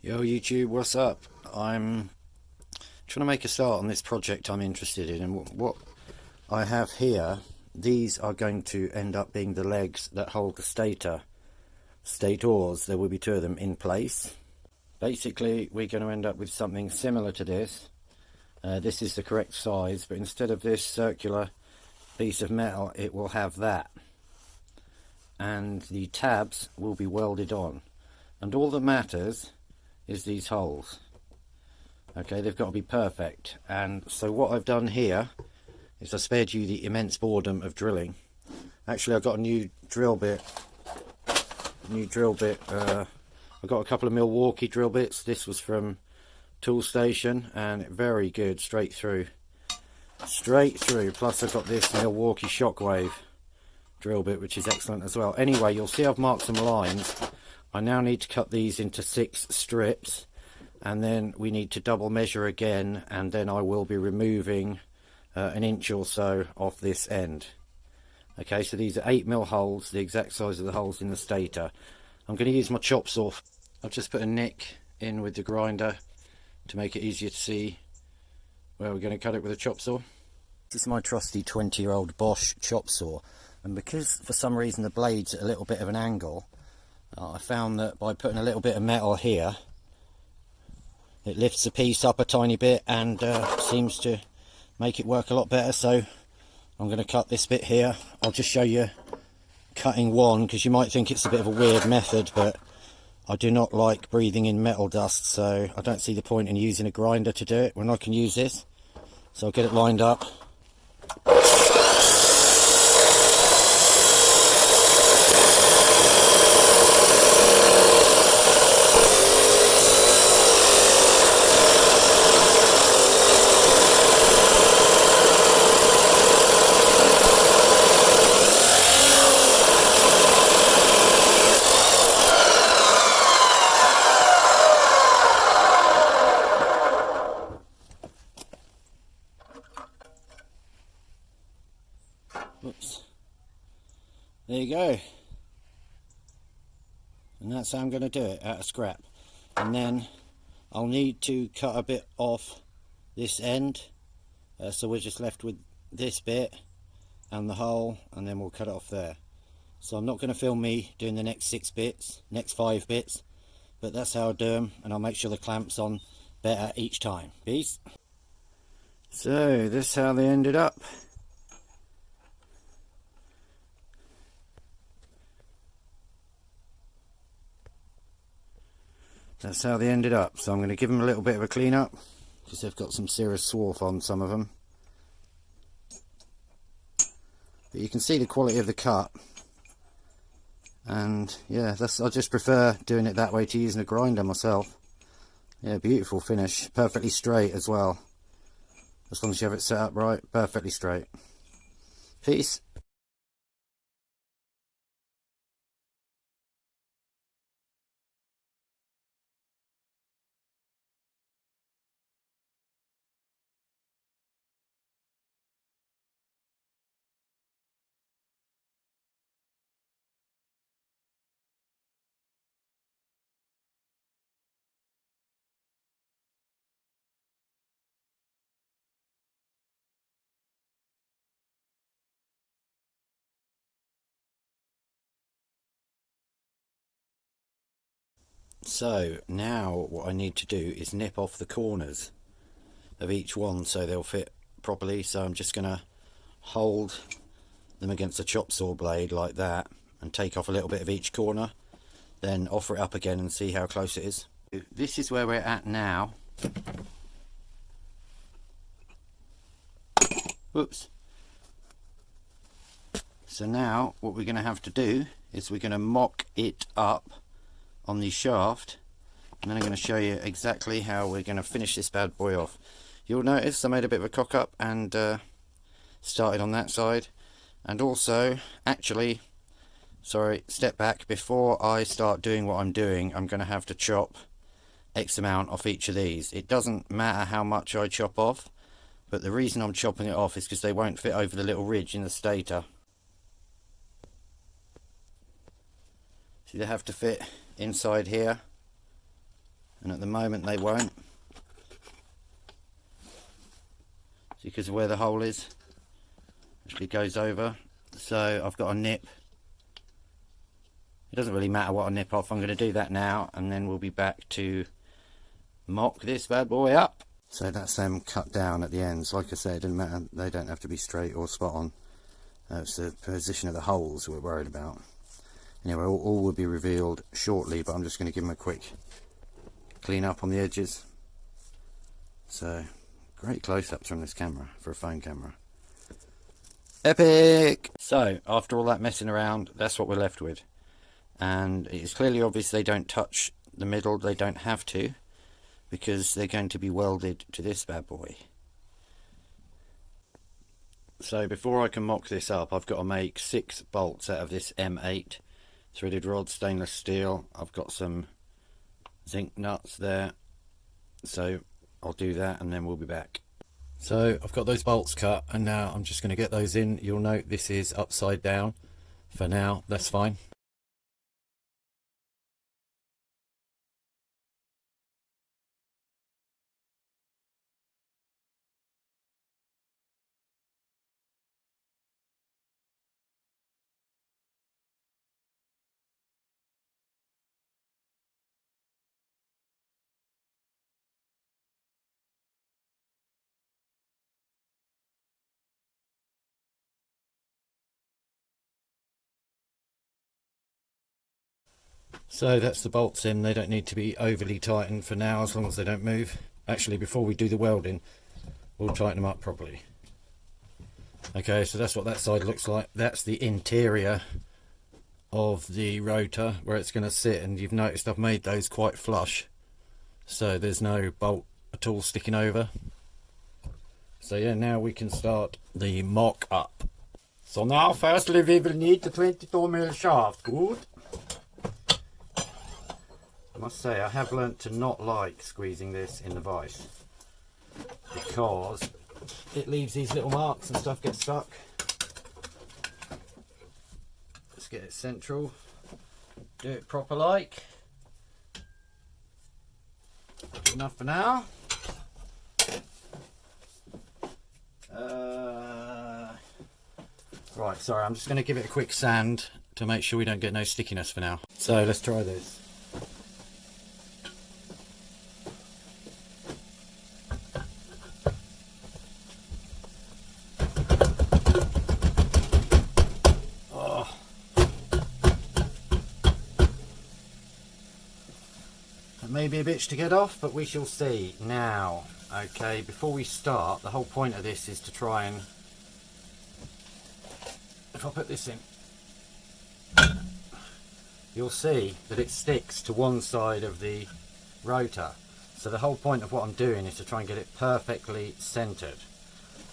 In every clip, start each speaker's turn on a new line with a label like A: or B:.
A: Yo YouTube, what's up? I'm trying to make a start on this project I'm interested in, and what I have here, these are going to end up being the legs that hold the stators. There will be two of them in place. Basically, we're going to end up with something similar to this. This is the correct size, but instead of this circular piece of metal, it will have that. And the tabs will be welded on. And all that matters is these holes. Okay, they've got to be perfect. And so what I've done here is I spared you the immense boredom of drilling. Actually, I've got a new drill bit. I've got a couple of Milwaukee drill bits. This was from Tool Station, and very good, straight through. Plus I've got this Milwaukee Shockwave drill bit, which is excellent as well. Anyway, you'll see I've marked some lines. I now need to cut these into 6 strips, and then we need to double measure again, and then I will be removing an inch or so off this end. Okay, so these are 8mm holes, the exact size of the holes in the stator. I'm going to use my chop saw. I've just put a nick in with the grinder to make it easier to see where we're going to cut it with a chop saw. This is my trusty 20-year-old Bosch chop saw, and because for some reason the blade's at a little bit of an angle, I found that by putting a little bit of metal here, it lifts the piece up a tiny bit and seems to make it work a lot better. So I'm going to cut this bit here. I'll just show you cutting one, because you might think it's a bit of a weird method, but I do not like breathing in metal dust, so I don't see the point in using a grinder to do it when I can use this. So I'll get it lined up. Oops. There you go. And that's how I'm going to do it, out of scrap. And then I'll need to cut a bit off this end. So we're just left with this bit and the hole, and then we'll cut it off there. So I'm not going to film me doing the next 5 bits, but that's how I do them, and I'll make sure the clamp's on better each time. Peace. So this is how they ended up. That's how they ended up. So I'm going to give them a little bit of a clean up, because they've got some serious swarf on some of them. But you can see the quality of the cut. And yeah, I just prefer doing it that way to using a grinder myself. Yeah, beautiful finish. Perfectly straight as well. As long as you have it set up right, perfectly straight. Peace. So now what I need to do is nip off the corners of each one so they'll fit properly. So I'm just going to hold them against a chop saw blade like that and take off a little bit of each corner, then offer it up again and see how close it is. This is where we're at now. Whoops. So now what we're going to have to do is we're going to mock it up on the shaft, and then I'm going to show you exactly how we're going to finish this bad boy off. You'll notice I made a bit of a cock up and started on that side, and also actually, sorry, step back, before I start doing what I'm doing, I'm going to have to chop X amount off each of these. It doesn't matter how much I chop off, but the reason I'm chopping it off is because they won't fit over the little ridge in the stator. So they have to fit inside here, and at the moment they won't. See, because of where the hole is, actually goes over. So I've got a nip. It doesn't really matter what I nip off. I'm going to do that now, and then we'll be back to mock this bad boy up. So that's them cut down at the ends. Like I said, it doesn't matter. They don't have to be straight or spot on. It's the position of the holes we're worried about. Anyway, all will be revealed shortly, but I'm just going to give them a quick clean up on the edges. So, great close-ups from this camera, for a phone camera. Epic! So, after all that messing around, that's what we're left with. And it's clearly obvious they don't touch the middle. They don't have to, because they're going to be welded to this bad boy. So before I can mock this up, I've got to make 6 bolts out of this M8 threaded rod, stainless steel. I've got some zinc nuts there, so I'll do that and then we'll be back. So I've got those bolts cut, and now I'm just going to get those in. You'll note this is upside down. For now, that's fine. So that's the bolts in. They don't need to be overly tightened for now, as long as they don't move. Actually, before we do the welding, we'll tighten them up properly. Okay, so that's what that side looks like. That's the interior of the rotor where it's going to sit, and you've noticed I've made those quite flush, so there's no bolt at all sticking over. So yeah, now we can start the mock up. So now firstly we will need the 22mm shaft. Good. I must say, I have learnt to not like squeezing this in the vise, because it leaves these little marks and stuff get stuck. Let's get it central, do it proper like. Good enough for now. Right, sorry, I'm just going to give it a quick sand to make sure we don't get no stickiness for now. So let's try this. Maybe a bitch to get off, but we shall see. Now, okay, before we start, the whole point of this is to try and, if I put this in, you'll see that it sticks to one side of the rotor. So the whole point of what I'm doing is to try and get it perfectly centered.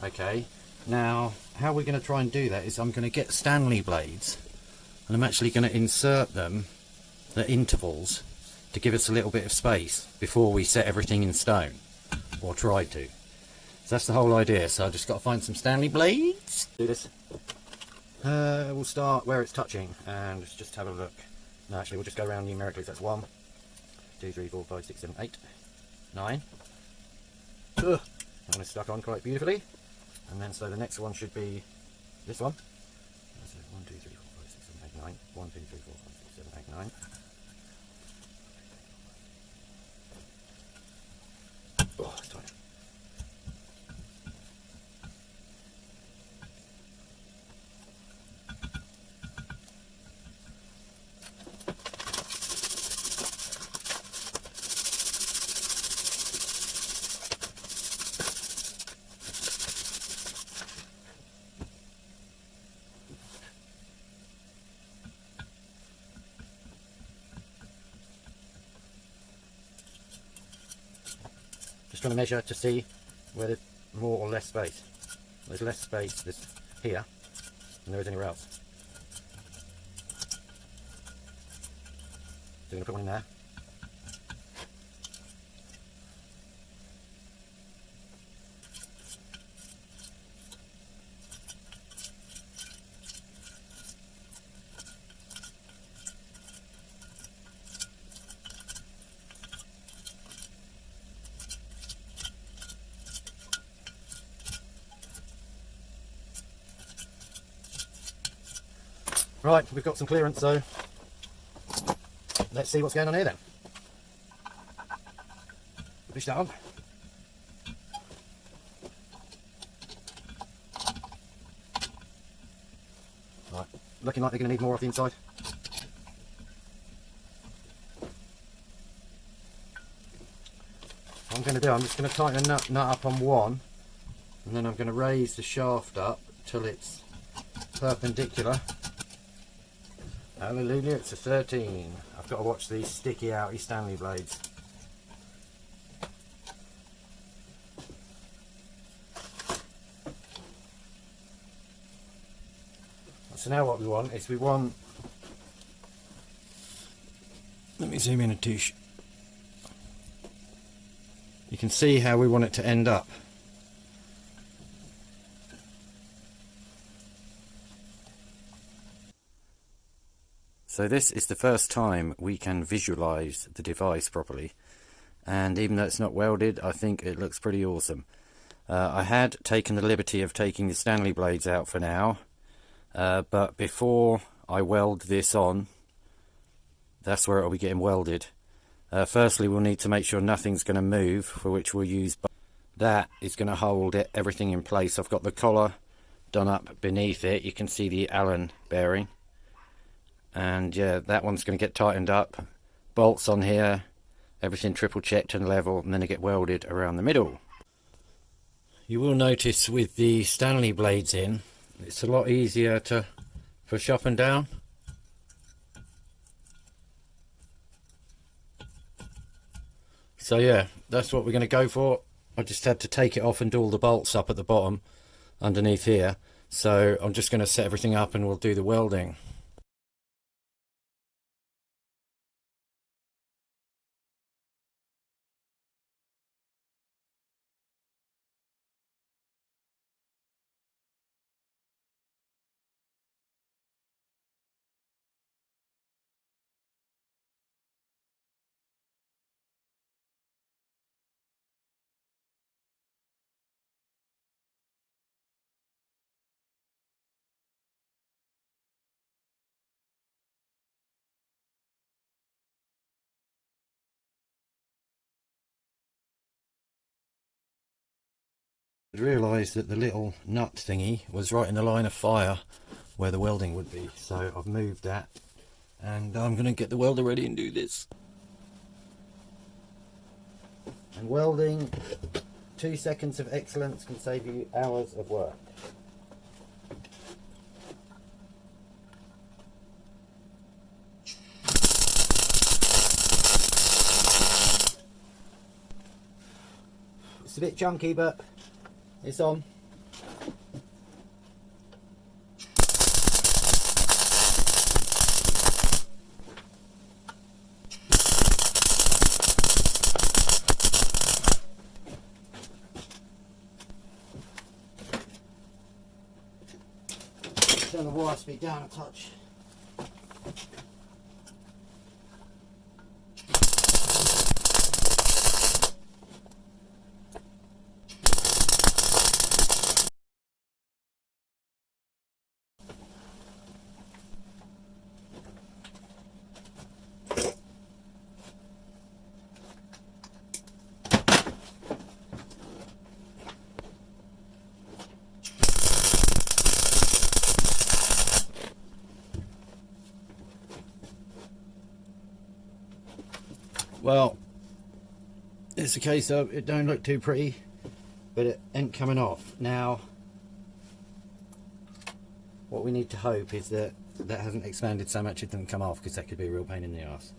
A: Okay, now how we're going to try and do that is I'm going to get Stanley blades, and I'm actually going to insert them at intervals to give us a little bit of space before we set everything in stone, or try to. So that's the whole idea. So I just got to find some Stanley blades. Do this. We'll start where it's touching and just have a look. No, actually, we'll just go around numerically. So that's 1, 2, 3, 4, 5, 6, 7, 8, 9. That one is stuck on quite beautifully. And then so the next one should be this one. So 1, 2, 3, 4, 5, 6, 7, 8, 9. 1, 2, 3, 4, 5, 6, 7, 8, 9. Oh, it's tight. Just trying to measure to see where there's more or less space. There's less space here than there is anywhere else. So I'm going to put one in there. Right, we've got some clearance, so let's see what's going on here then. Push that on. Right, looking like they're going to need more off the inside. What I'm going to do, I'm just going to tighten the nut up on one, and then I'm going to raise the shaft up till it's perpendicular. Hallelujah, it's a 13. I've got to watch these sticky outy Stanley blades. So now what we want is let me zoom in a touche. You can see how we want it to end up. So this is the first time we can visualize the device properly, and even though it's not welded, I think it looks pretty awesome. I had taken the liberty of taking the Stanley blades out for now, but before I weld this on, that's where it'll be getting welded. Firstly, we'll need to make sure nothing's going to move, for which we'll use that is going to hold everything in place. I've got the collar done up beneath it. You can see the Allen bearing, and yeah, that one's going to get tightened up. Bolts on here, everything triple checked and level, and then they get welded around the middle. You will notice with the Stanley blades in, it's a lot easier to push up and down. So yeah, that's what we're going to go for. I just had to take it off and do all the bolts up at the bottom underneath here. So I'm just going to set everything up and we'll do the welding. Realised that the little nut thingy was right in the line of fire where the welding would be, so I've moved that, and I'm going to get the welder ready and do this. And welding, 2 seconds of excellence can save you hours of work. It's a bit chunky, but it's on. Turn the wire speed down a touch. Well, it's a case of it don't look too pretty, but it ain't coming off. Now, what we need to hope is that that hasn't expanded so much it doesn't come off, because that could be a real pain in the ass.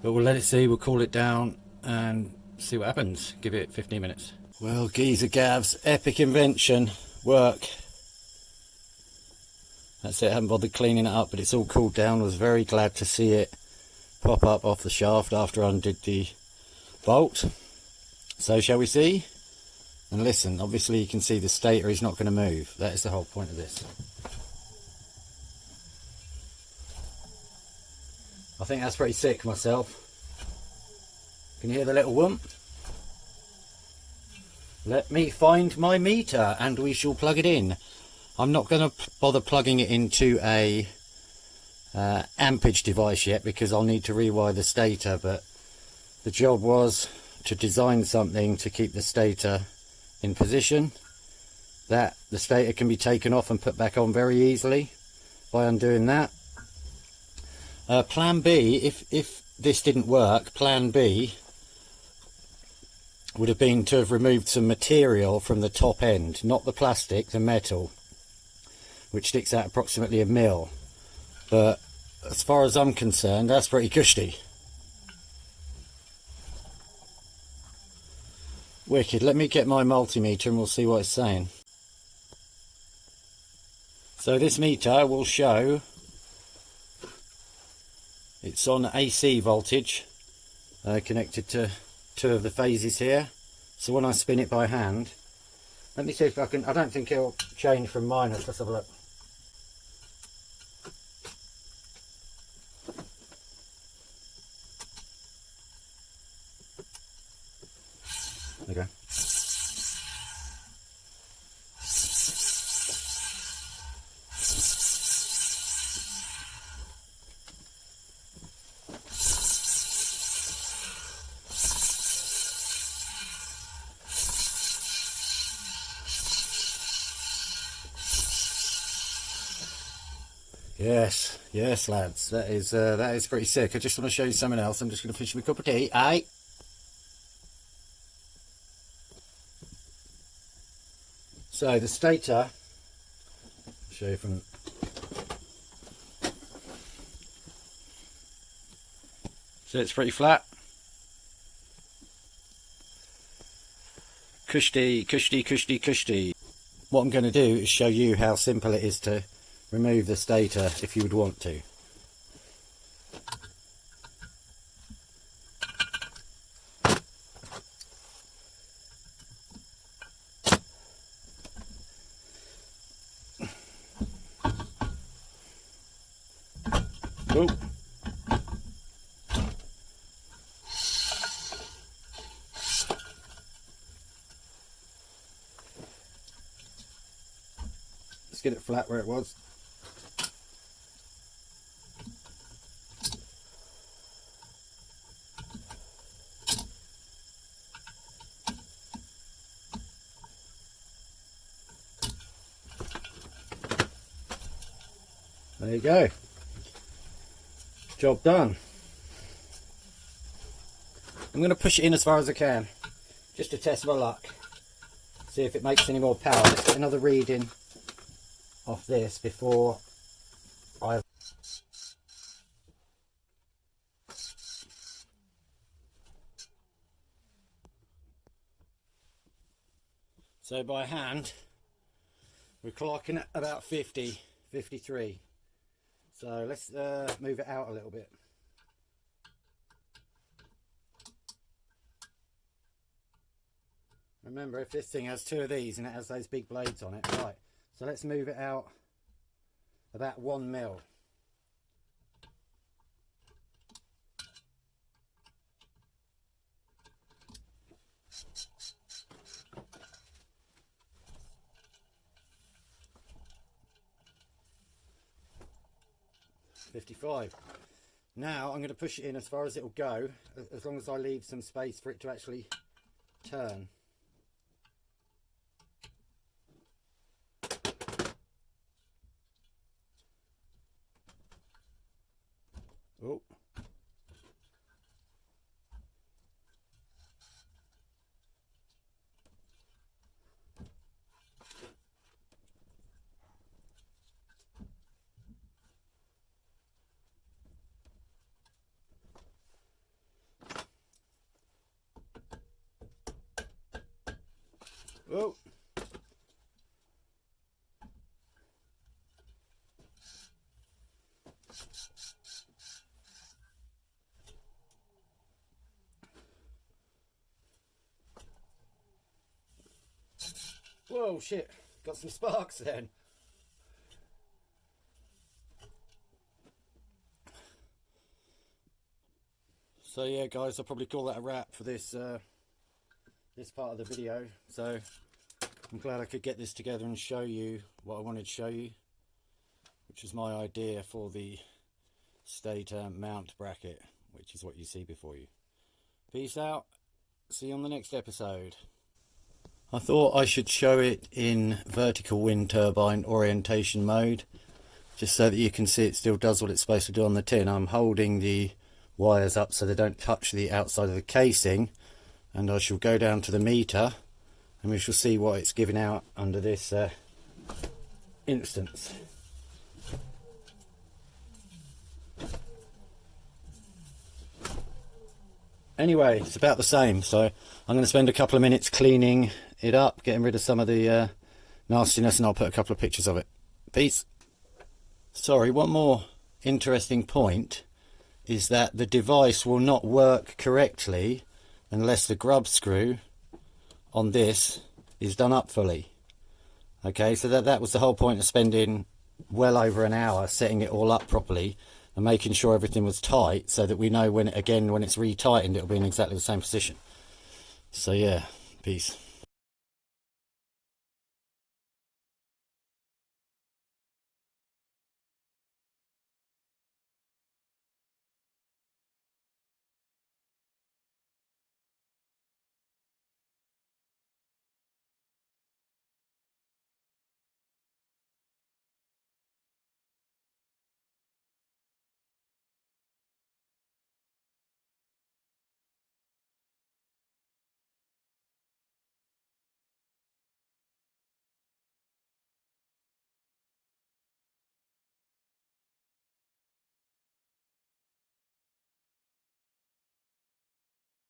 A: But we'll let it see, we'll cool it down and see what happens. Give it 15 minutes. Well, geezer Gav's epic invention work. That's it, I haven't bothered cleaning it up, but it's all cooled down. I was very glad to see it pop up off the shaft after I undid the bolt. So shall we see? And listen, obviously you can see the stator is not going to move. That is the whole point of this. I think that's pretty sick myself. Can you hear the little whoomp? Let me find my meter and we shall plug it in. I'm not going to bother plugging it into a ampage device yet, because I'll need to rewire the stator, but the job was to design something to keep the stator in position, that the stator can be taken off and put back on very easily by undoing that. Plan B, if this didn't work, plan B would have been to have removed some material from the top end, not the plastic, the metal, which sticks out approximately 1 mil. But as far as I'm concerned, that's pretty cushy. Wicked. Let me get my multimeter and we'll see what it's saying. So this meter will show it's on AC voltage, connected to 2 of the phases here. So when I spin it by hand, let me see if I can, I don't think it'll change from minus. Let's have a look. Okay. Yes lads, that is pretty sick. I just want to show you something else. I'm just going to finish my cup of tea. Aye. So the stator, I'll show you from, so it's pretty flat. Cushy. What I'm going to do is show you how simple it is to remove the stator if you would want to. Oh. Let's get it flat where it was. There you go. Job done. I'm going to push it in as far as I can, just to test my luck. See if it makes any more power. Let's get another reading off this before I... So by hand, we're clocking at about 50, 53. So let's move it out a little bit. Remember, if this thing has 2 of these and it has those big blades on it, right, so let's move it out about 1 mil. $55. Now I'm going to push it in as far as it will go, as long as I leave some space for it to actually turn. Oh. Oh. Whoa, shit. Got some sparks then. So yeah guys, I'll probably call that a wrap for this this part of the video. So I'm glad I could get this together and show you what I wanted to show you, which was my idea for the stator mount bracket, which is what you see before you. Peace out. See you on the next episode. I thought I should show it in vertical wind turbine orientation mode, just so that you can see it still does what it's supposed to do on the tin. I'm holding the wires up so they don't touch the outside of the casing, and I shall go down to the meter and we shall see what it's giving out under this instance. Anyway, it's about the same, so I'm going to spend a couple of minutes cleaning it up, getting rid of some of the nastiness, and I'll put a couple of pictures of it. Peace. Sorry, one more interesting point is that the device will not work correctly unless the grub screw on this is done up fully. Okay, so that was the whole point of spending well over an hour setting it all up properly and making sure everything was tight, so that we know when it's re-tightened it'll be in exactly the same position. So yeah, peace.